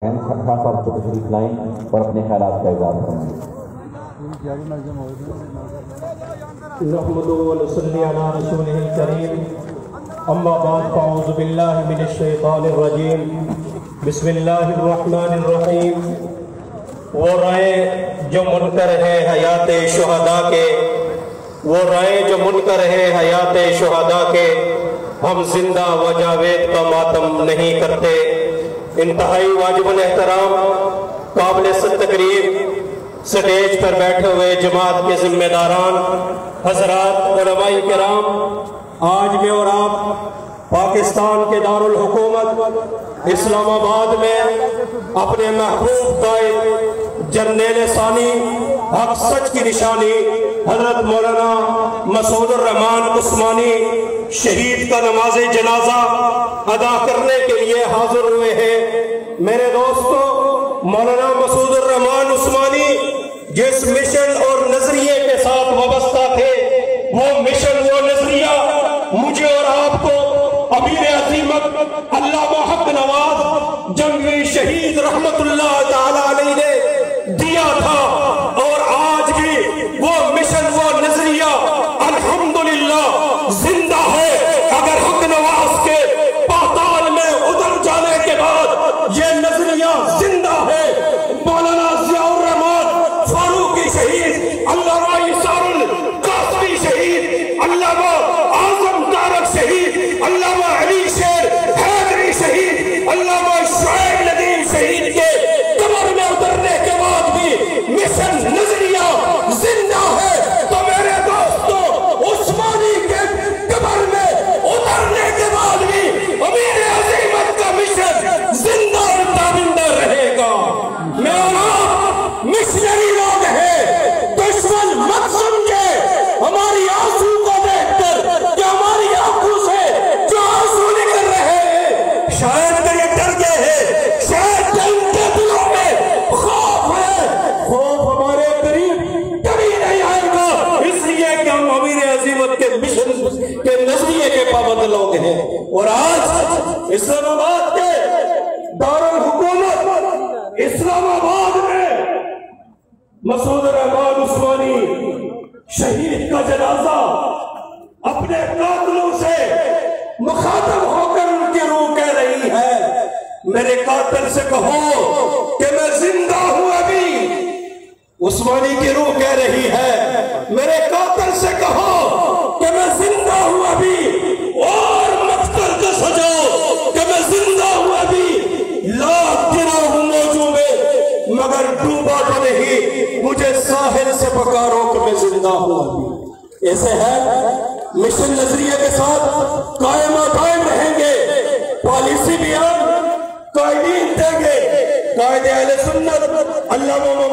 خاص طور پر تشریف لائیں اور اپنے خیالات کا اظہار فرمائیں۔ نحمده ونصلي على رسوله الكريم اما بعد فاعوذ بالله من الشیطان الرجیم بسم اللہ الرحمن الرحیم۔ وہ رائے جو منکر ہے حیات شہداء کے، وہ رائے جو منکر ہے حیات شہداء کے، ہم زندہ و جاوید کا ماتم نہیں کرتے۔ انتہائی واجب الاحترام قابل تقریر سٹیج پر بیٹھے ہوئے جماعت کے ذمہ داران حضرات علماء کرام، آج میں اور آپ پاکستان کے دارالحکومت اسلام آباد میں اپنے محبوب قائد جرنیل ثانی حق سچ کی نشانی حضرت مولانا مسعود الرحمان عثمانی شہید کا نماز جنازہ ادا کرنے کے لیے حاضر ہوئے ہیں۔ میرے دوستو، مولانا مسعود الرحمان عثمانی جس مشن اور نظریے کے ساتھ وابستہ تھے، وہ مشن وہ نظریہ مجھے اور آپ کو امیر عظیمت علامہ حق نواز جنگی شہید رحمت اللہ تعالی علیہ نے دیا تھا، اور آج بھی وہ مشن وہ نظریہ الحمدللہ زندہ ہے۔ اگر حق نواز کے پاتال میں اتر جانے کے بعد یہ نظریہ زندہ ہے، مولانا ضیاء الرحمان فاروقی شہید، علامہ عیسار القاسمی شہید، علامہ اعظم طارق شہید، علامہ علی شیر حیدری شہید، علامہ شعیب ندیم شہید کے قبر میں اترنے کے بعد بھی مشن نظریہ زندہ ہے۔ تو میرے دوستو، عثمانی کے قبر میں اترنے کے بعد بھی امیر عظیمت کا مشن زندہ اور تابندہ رہے گا۔ میں اور آپ مشنری لوگ ہیں، دشمن مت سمجھے ہماری آنسو کو دیکھ کر کہ ہماری آنکھوں سے جو آنسو نکل رہے ہیں، شاید کہ یہ ڈر گئے ہیں، شاید کہ ان کے دلوں میں خوف ہے۔ خوف ہمارے قریب کبھی نہیں آئے گا، اس لیے کہ ہم امیر عظیمت کے مشن کے نظریے کے پابند لوگ ہیں۔ اور آج اسلام آباد کے دارالحکومت اسلام آباد میں مسعود الرحمان عثمانی شہید کا جنازہ اپنے قاتلوں سے مخاطب ہو کر ان کی روح کہہ رہی ہے، میرے قاتل سے کہو کہ میں زندہ ہوں ابھی۔ عثمانی کی روح کہہ رہی ہے، میرے قاتل سے کہو کہ میں زندہ ہوں ابھی، اور مت کر کے سجاؤ کہ میں زندہ ہوں ابھی۔ لاکھ گرا ہوں موجوں میں مگر ڈوبا تو نہیں، مجھے ساحل سے پکارو کہ میں زندہ ہوں ابھی۔ ایسے ہے مشن نظریے کے ساتھ قائم و دائم رہیں گے، پالیسی بھی ہم قائدین دیں گے۔ قائد اہل سنت علامہ